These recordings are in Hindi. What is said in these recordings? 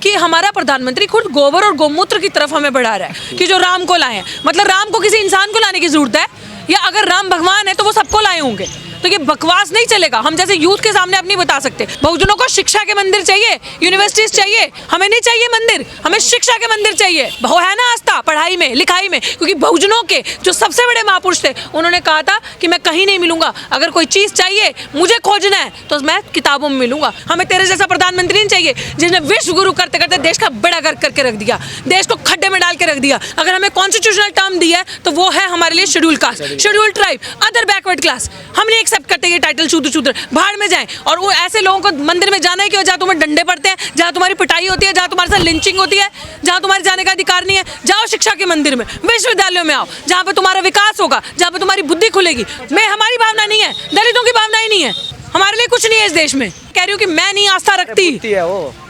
कि हमारा प्रधानमंत्री खुद गोबर और गोमूत्र की तरफ हमें बढ़ा रहा है कि जो राम को लाए हैं। मतलब राम को किसी इंसान को लाने की जरूरत है, या अगर राम भगवान है तो वो सबको लाए होंगे। तो ये बकवास नहीं चलेगा। हम जैसे यूथ के सामने अब नहीं बता सकते। बहुजनों को शिक्षा के मंदिर चाहिए, यूनिवर्सिटीज चाहिए, हमें नहीं चाहिए मंदिर, हमें शिक्षा के मंदिर चाहिए। वो है ना आस्था पढ़ाई में लिखाई में, क्योंकि बहुजनों के जो सबसे बड़े महापुरुष थे उन्होंने कहा था कि मैं कहीं नहीं मिलूंगा, अगर कोई चीज चाहिए मुझे खोजना है तो मैं किताबों में मिलूंगा। हमें तेरे जैसा प्रधानमंत्री नहीं चाहिए जिसने विश्व गुरु करते करते देश का बेड़ा गर्क करके रख दिया, देश को खड्डे में डाल के रख दिया। अगर हमें कॉन्स्टिट्यूशनल टर्म दिया है तो वो है हमारे लिए schedule caste, schedule tribe, other backward class. हम नहीं एक्सेप्ट करते ये टाइटल शूद्र भाड़ में जाएं। और वो ऐसे लोगों को मंदिर में जाना है कि जहाँ तुम्हें डंडे पड़ते हैं, जहाँ तुम्हारी पिटाई होती है, जहाँ तुम्हारे साथ लिंचिंग होती है, जहाँ तुम्हारे जाने का अधिकार नहीं है। जाओ शिक्षा के मंदिर में, विश्वविद्यालयों में आओ, जहाँ पे तुम्हारा विकास होगा, जहाँ पे तुम्हारी बुद्धि खुलेगी। मैं हमारी भावना नहीं है, दलितों की भावना ही नहीं है, हमारे लिए कुछ नहीं है इस देश में। कह रही हूँ कि मैं नहीं आस्था रखती,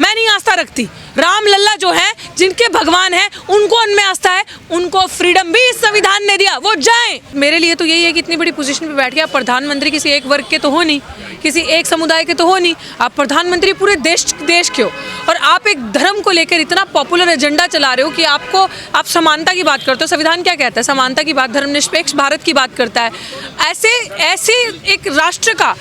मैं नहीं आस्था रखती। राम लल्ला जो है, जिनके भगवान है, उनको उनमें आस्था है, उनको फ्रीडम भी इस संविधान ने दिया, वो जाएं। मेरे लिए तो यही है कि इतनी बड़ी पोजीशन पे बैठ के आप प्रधानमंत्री किसी एक वर्ग के तो हो नहीं, किसी एक समुदाय के तो हो नहीं, आप प्रधानमंत्री पूरे देश के हो। और आप एक धर्म को लेकर इतना पॉपुलर एजेंडा चला रहे हो कि आप समानता की बात करते हो। संविधान क्या कहता है? समानता की बात, धर्मनिरपेक्ष भारत की बात करता है। ऐसे एक राष्ट्र का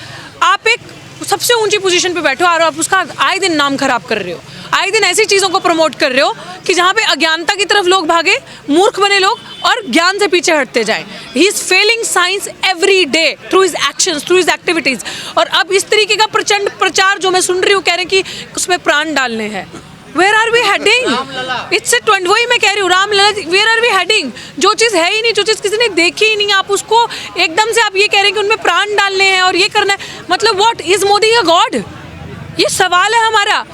आप एक सबसे ऊंची पोजीशन पे बैठे हो और आप उसका आए दिन नाम खराब कर रहे हो, आए दिन ऐसी चीज़ों को प्रमोट कर रहे हो कि जहाँ पे अज्ञानता की तरफ लोग भागे, मूर्ख बने लोग और ज्ञान से पीछे हटते जाएं। He is failing science every day through his actions, through his activities. और अब इस तरीके का प्रचंड प्रचार जो मैं सुन रही हूँ, कह रहे हैं कि उसमें प्राण डालने हैं। Where are we heading? It's a trend। वही मैं कह रही हूँ, Ram Lalla, where are we heading? जो चीज़ है ही नहीं, जो चीज़ किसी ने देखी ही नहीं, आप उसको एकदम से आप ये कह रहे हैं कि उनमें प्राण डालने हैं और ये करना है। मतलब what is Modi a god? ये सवाल है हमारा।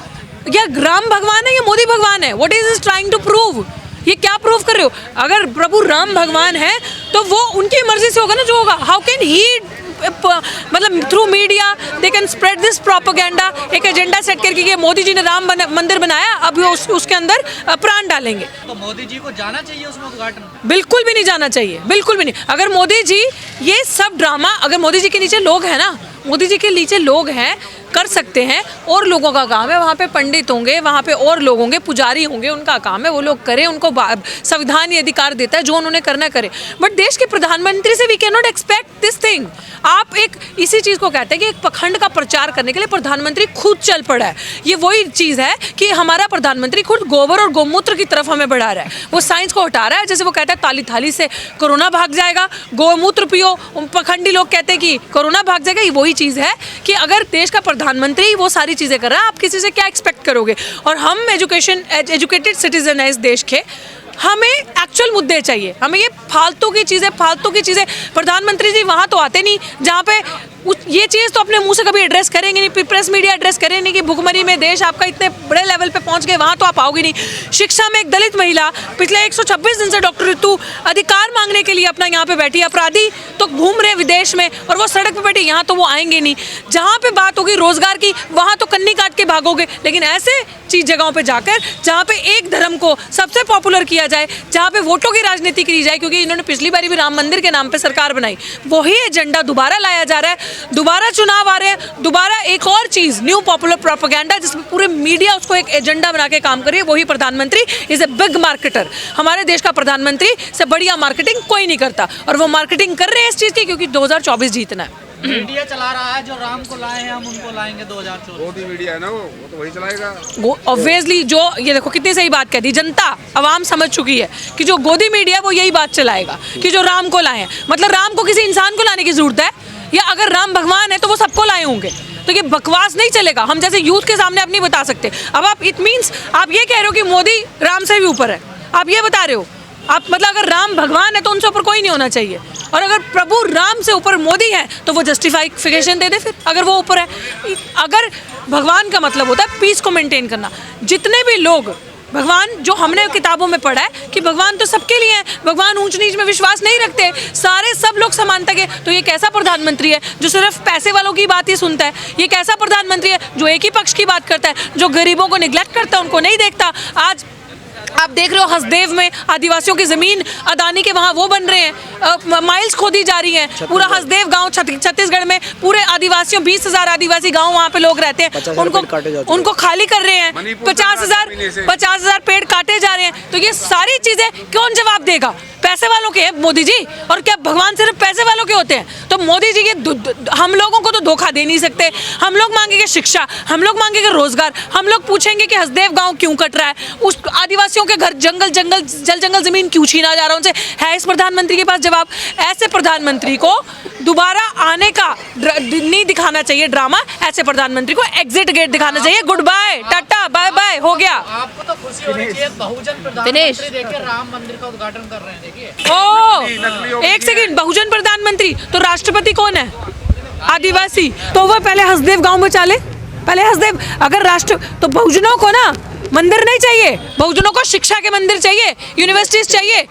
या राम भगवान है या मोदी भगवान है? What is he trying to prove? ये क्या प्रूव कर रहे हो? अगर प्रभु राम भगवान है तो वो उनकी मर्जी से होगा ना जो होगा। हाउ कैन ही मतलब through media they can spread this propaganda, एक एजेंडा सेट करके कि मोदी जी ने राम मंदिर बनाया, अब वो उसके अंदर प्राण डालेंगे। तो मोदी जी को जाना चाहिए उसमें उद्घाटन? बिल्कुल भी नहीं जाना चाहिए, बिल्कुल भी नहीं। अगर मोदी जी ये सब ड्रामा, अगर मोदी जी के नीचे लोग हैं ना, मोदी जी के नीचे लोग हैं, कर सकते हैं, और लोगों का काम है। वहाँ पे पंडित होंगे, वहाँ पे और लोग होंगे, पुजारी होंगे, उनका काम है वो लोग करें, उनको संविधान ये अधिकार देता है, जो उन्होंने करना करे। बट देश के प्रधानमंत्री से we can not expect this thing. आप एक इसी चीज़ को कहते हैं कि एक पखंड का प्रचार करने के लिए प्रधानमंत्री खुद चल पड़ा है। ये वही चीज़ है कि हमारा प्रधानमंत्री खुद गोबर और गोमूत्र की तरफ हमें बढ़ा रहा है। वो साइंस को हटा रहा है। जैसे वो कहता है ताली थाली से कोरोना भाग जाएगा, गोमूत्र पियो, पखंडी लोग कहते हैं कि कोरोना भाग जाएगा। ये वही चीज़ है कि अगर देश का प्रधानमंत्री वो सारी चीज़ें कर रहा है, आप किसी से क्या एक्सपेक्ट करोगे? और हम एजुकेटेड सिटीजन है इस देश के, हमें एक्चुअल मुद्दे चाहिए। हमें ये फालतू की चीज़ें प्रधानमंत्री जी वहाँ तो आते नहीं जहाँ पे ये चीज़ तो अपने मुंह से कभी एड्रेस करेंगे नहीं, प्रेस मीडिया एड्रेस करेंगे नहीं कि भुखमरी में देश आपका इतने बड़े लेवल पे पहुंच गए, वहाँ तो आप आओगे नहीं। शिक्षा में एक दलित महिला पिछले 126 दिन से डॉक्टर ऋतु अधिकार मांगने के लिए अपना यहाँ पे बैठी, अपराधी तो घूम रहे विदेश में और वो सड़क पे बैठी, यहाँ तो वो आएंगे नहीं। जहाँ पे बात होगी रोजगार की, वहाँ तो कन्नी काट के भागोगे। लेकिन ऐसे चीज जगहों पे जाकर जहाँ पे एक धर्म को सबसे पॉपुलर किया जाए, जहाँ पे वोटों की राजनीति की जाए, क्योंकि इन्होंने पिछली बारी भी राम मंदिर के नाम पे सरकार बनाई, वही एजेंडा दोबारा लाया जा रहा है। दोबारा चुनाव आ रहे हैं, दोबारा एक और चीज, न्यू पॉपुलर प्रोपेगेंडा, जिसमें पूरे मीडिया उसको एक एजेंडा बना के काम कर रही है। वही प्रधानमंत्री इज ए बिग मार्केटर। हमारे देश का प्रधानमंत्री से बढ़िया मार्केटिंग कोई नहीं करता, और वो मार्केटिंग कर रहे हैं इस चीज की क्योंकि 2024 जीतना है। मीडिया चला रहा है जो राम को लाए हैं हम उनको लाएंगे 2024। मोदी मीडिया है ना, वो तो वही चलाएगा। ऑब्वियसली जो ये देखो कितनी सही बात कह दी, जनता आवाम समझ चुकी है कि जो गोदी मीडिया वो यही बात चलाएगा कि जो राम को लाए हैं। मतलब राम को किसी इंसान को लाने की जरूरत है, या अगर राम भगवान है तो वो सबको लाए होंगे। तो ये बकवास नहीं चलेगा। हम जैसे यूथ के सामने अब नहीं बता सकते। अब आप इट मीन्स आप ये कह रहे हो कि मोदी राम से भी ऊपर है, आप ये बता रहे हो। आप मतलब अगर राम भगवान है तो उनसे ऊपर कोई नहीं होना चाहिए, और अगर प्रभु राम से ऊपर मोदी है तो वो जस्टिफिकेशन दे दे फिर, अगर वो ऊपर है। अगर भगवान का मतलब होता है पीस को मेंटेन करना। जितने भी लोग भगवान, जो हमने किताबों में पढ़ा है कि भगवान तो सबके लिए है, भगवान ऊंच नीच में विश्वास नहीं रखते, सारे सब लोग समानता के। तो ये कैसा प्रधानमंत्री है जो सिर्फ पैसे वालों की बात ही सुनता है? ये कैसा प्रधानमंत्री है जो एक ही पक्ष की बात करता है, जो गरीबों को निगलेक्ट करता है, उनको नहीं देखता? आज आप देख रहे हो हसदेव में आदिवासियों की जमीन अदानी के वहाँ वो बन रहे हैं, माइल्स खोदी जा रही हैं। पूरा हसदेव गांव छत्तीसगढ़ में पूरे आदिवासियों 20,000 आदिवासी गांव वहाँ पे लोग रहते हैं, उनको खाली कर रहे हैं। 50,000 पेड़ काटे जा रहे हैं। तो ये सारी चीजें कौन जवाब देगा? पैसे वालों के हैं मोदी जी, और क्या भगवान सिर्फ पैसे वालों के होते हैं? तो मोदी जी ये हम लोगों को तो धोखा दे नहीं सकते। हम लोग मांगेंगे शिक्षा, हम लोग मांगेंगे रोजगार, हम लोग पूछेंगे कि हसदेव गांव क्यों कट रहा है, उस आदिवासियों के घर जंगल जमीन क्यों छीना जा रहा है उनसे। है इस प्रधानमंत्री के पास जवाब? ऐसे प्रधानमंत्री को दोबारा आने का नहीं दिखाना चाहिए ड्रामा। ऐसे प्रधानमंत्री को एग्जिट गेट दिखाना चाहिए। Good bye, tata bye bye, हो गया। आपको तो खुशी होनी चाहिए, बहुजन प्रधानमंत्री देखिए राम मंदिर का उद्घाटन कर रहे हैं। देखिए ओ एक सेकंड, बहुजन प्रधानमंत्री तो राष्ट्रपति कौन है? आदिवासी। तो वो पहले हसदेव गांव में चाले, पहले हसदेव। अगर राष्ट्र तो बहुजनों को ना मंदिर नहीं चाहिए, बहुजनों को शिक्षा के मंदिर चाहिए, यूनिवर्सिटीज चाहिए,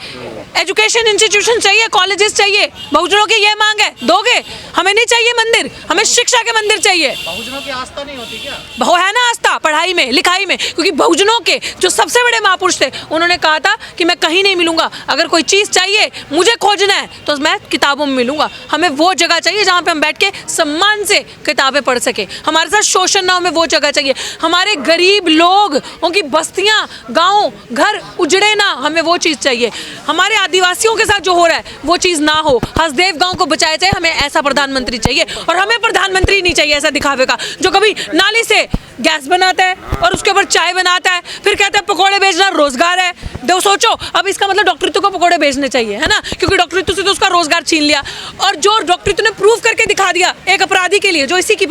एजुकेशन इंस्टीट्यूशन चाहिए, कॉलेजेस चाहिए। बहुजनों की ये मांग है, दोगे? हमें नहीं चाहिए मंदिर, हमें शिक्षा के मंदिर चाहिए। बहुजनों की आस्था नहीं होती क्या? बहु है ना आस्था पढ़ाई में लिखाई में, क्योंकि बहुजनों के जो सबसे बड़े महापुरुष थे उन्होंने कहा था कि मैं कहीं नहीं मिलूंगा, अगर कोई चीज़ चाहिए मुझे खोजना है तो मैं किताबों में मिलूंगा। हमें वो जगह चाहिए जहाँ पे हम बैठ के सम्मान से किताबें पढ़ सके, हमारे साथ शोषण ना हो, हमें वो जगह चाहिए। हमारे गरीब लोग उनकी बस्तियाँ गाँव घर उजड़े ना, हमें वो चीज़ चाहिए। हमारे आदिवासियों के साथ जो हो रहा है वो चीज़ ना हो, हसदेव गाँव को बचाया जाए। हमें ऐसा प्रधानमंत्री चाहिए, और हमें प्रधानमंत्री नहीं चाहिए ऐसा दिखावे का जो कभी नाली से गैस बनाता है और उसके ऊपर चाय बनाता है, फिर कहता है पकोड़े बेचना रोजगार है। दो सोचो, अब इसका मतलब डॉक्टरित्व को पकोड़े बेचने चाहिए, है ना, क्योंकि डॉक्टरित्व से तो उसका रोजगार छीन लिया। और जो डॉक्टरित्व ने प्रूव करके दिखा दिया एक अपराधी के लिए, जो इसी की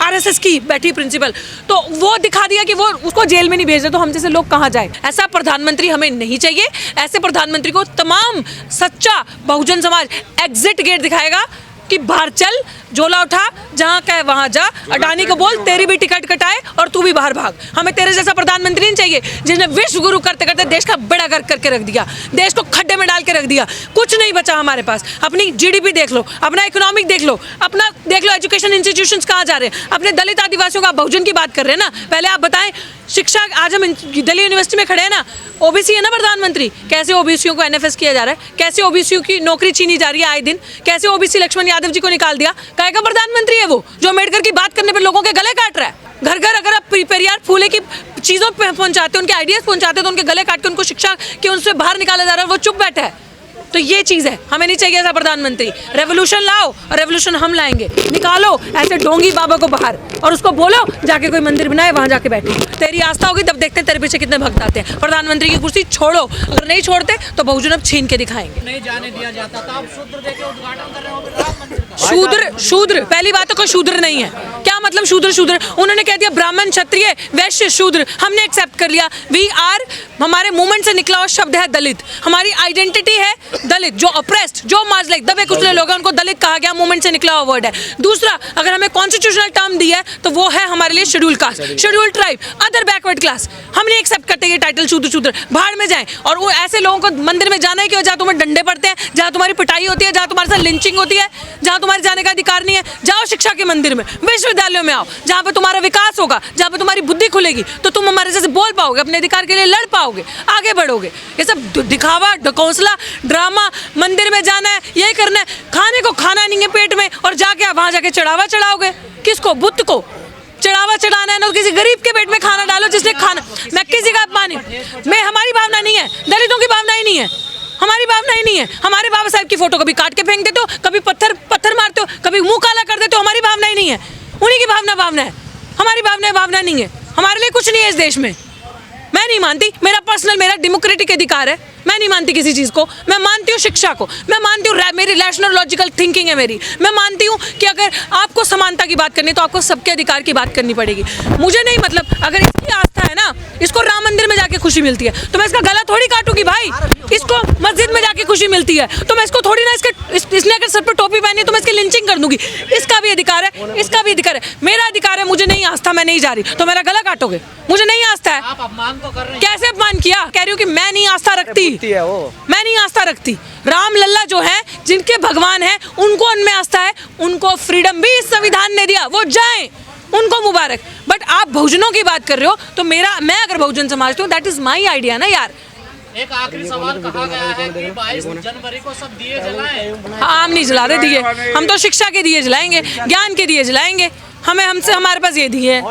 आरएसएस की बैठी प्रिंसिपल, तो वो दिखा दिया कि वो उसको जेल में नहीं भेज रहे, तो हम जैसे लोग कहाँ जाए? ऐसा प्रधानमंत्री हमें नहीं चाहिए। ऐसे प्रधानमंत्री को तमाम सच्चा बहुजन समाज एग्जिट गेट दिखाएगा कि बाहर चल, झोला उठा, जहाँ कहे वहाँ जा, अडानी को बोल तेरी भी टिकट कटाए और तू भी बाहर भाग। हमें तेरे जैसा प्रधानमंत्री नहीं चाहिए जिसने विश्व गुरु करते करते देश का बेड़ा गर्क करके रख दिया, देश को खड्डे में डाल के रख दिया। कुछ नहीं बचा हमारे पास। अपनी जीडीपी देख लो, अपना इकोनॉमिक देख लो, अपना देख लो एजुकेशन इंस्टीट्यूशंस कहाँ जा रहे हैं। अपने दलित आदिवासियों का बहुजन की बात कर रहे हैं ना, पहले आप बताएं। शिक्षा, आज हम दिल्ली यूनिवर्सिटी में खड़े हैं ना, ओबीसी है ना प्रधानमंत्री, कैसे ओबीसीयों को एनएफएस किया जा रहा है, कैसे ओबीसीयों की नौकरी छीनी जा रही है आए दिन, कैसे ओबीसी लक्ष्मण यादव जी को निकाल दिया। काय का प्रधानमंत्री है वो जो अम्बेडकर की बात करने पर लोगों के गले काट रहा है। घर घर अगर आप पेरियार फूले की चीज़ों पहुंचाते, उनके आइडियाज पहुंचाते, तो उनके गले काट के उनको शिक्षा के उनसे बाहर निकाला जा रहा है, वो चुप बैठा है। तो ये चीज़ है, हमें नहीं चाहिए ऐसा प्रधानमंत्री। रेवोल्यूशन लाओ, और रेवोल्यूशन हम लाएंगे। निकालो ऐसे ढोंगी बाबा को बाहर, और उसको बोलो जाके कोई मंदिर बनाए, वहाँ जाके बैठे। तेरी आस्था होगी तब देखते हैं तेरे पीछे कितने भक्त आते हैं। प्रधानमंत्री की कुर्सी छोड़ो, अगर नहीं छोड़ते तो बहुजन अब छीन के दिखाएंगे। नहीं जाने दिया जाता था, अब शूद्र देके उद्घाटन कर रहे हो राम मंदिर का। शूद्र पहली बात तो कोई शूद्र नहीं है। क्या मतलब शूद्र? उन्होंने कह दिया ब्राह्मण क्षत्रिय वैश्य शूद्र, हमने एक्सेप्ट कर लिया। वी आर, हमारे मूवमेंट से निकला हुआ शब्द है दलित, हमारी आइडेंटिटी है दलित। जो अप्रेस्ड, जो मार्जिनलाइज्ड, दबे कुचले लोग हैं उनको दलित कहा गया, मूवमेंट से निकला हुआ वर्ड है। दूसरा, अगर हमें कॉन्स्टिट्यूशनल टर्म दी है तो वो है हमारे लिए schedule caste, schedule tribe, other backward class. हम नहीं एक्सेप्ट करते ये टाइटल शूद्र। भाड़ में जाएं। और वो ऐसे लोगों को मंदिर में जाना है कि जहाँ तुम्हें डंडे पड़ते हैं, जहाँ तुम्हारी पिटाई होती है, जहाँ तुम्हारे साथ लिंचिंग होती है, जहाँ तुम्हारे जाने का अधिकार नहीं है। जाओ शिक्षा के मंदिर में, विश्वविद्यालयों में आओ, जहाँ पे तुम्हारा विकास होगा, जहाँ पे तुम्हारी बुद्धि खुलेगी, तो तुम हमारे जैसे बोल पाओगे, अपने अधिकार के लिए लड़ पाओगे, आगे बढ़ोगे। ये सब दिखावा, ढकोसला, ड्रामा, मंदिर में जाना है, यही करना है, खाने को खाना नहीं है पेट में, और जाके वहाँ जाके चढ़ावा चढ़ाओगे। किसको? बुद्ध को चढ़ावा चढ़ाना है ना, किसी गरीब के पेट में खाना डालो जिसने खाना। मैं किसी का अपमान मैं, हमारी भावना नहीं है, दलितों की भावना ही नहीं है, हमारी भावना ही नहीं है। हमारे बाबा साहब की फोटो कभी काट के फेंक देते हो, कभी पत्थर मारते हो, कभी मुंह काला कर देते हो। हमारी भावना ही नहीं है, उन्हीं की भावना है। हमारी भावना नहीं है। हमारे लिए कुछ नहीं है इस देश में। मैं नहीं मानती, मेरा पर्सनल, मेरा डेमोक्रेटिक अधिकार है, मैं नहीं मानती किसी चीज़ को। मैं मानती हूँ शिक्षा को, मैं मानती हूँ, मेरी रैशनल लॉजिकल थिंकिंग है मेरी। मैं मानती हूँ कि अगर आपको समानता की बात करनी है तो आपको सबके अधिकार की बात करनी पड़ेगी। मुझे नहीं मतलब, अगर इसकी आस्था है ना, इसको राम मंदिर में जाके खुशी मिलती है तो मैं इसका गला थोड़ी काटूंगी भाई। इसको मस्जिद में जाके खुशी मिलती है तो मैं इसको थोड़ी ना, इसने अगर सर पर टोपी पहनी है तो मैं इसकी लिंचिंग कर दूंगी। इसका भी अधिकार है, इसका भी अधिकार है, मेरा अधिकार है। मुझे नहीं आस्था, मैं नहीं जा रही, तो मेरा गला काटोगे? मुझे नहीं आस्था है। आप अपमान तो कर रहे हैं। कैसे अपमान किया? कह रही हूँ कि मैं नहीं आस्था रखती, मैं नहीं आस्था रखती। राम लल्ला जो है, जिनके भगवान है, उनको उनमें आस्था है, उनको फ्रीडम भी इस संविधान ने दिया। वो जाएं, उनको मुबारक। बट आप बहुजनों की बात कर रहे हो, तो मैं अगर बहुजन समाज हूँ, दैट इज माई आइडिया ना यार। एक आखिरी सवाल, कहा गया है कि 22 जनवरी को सब दिए जलाएं। हाँ, हम नहीं जला रहे दिए, हम तो शिक्षा के दिए जलाएंगे, ज्ञान के दिए जलाएंगे, हमसे हमारे पास ये दिए है।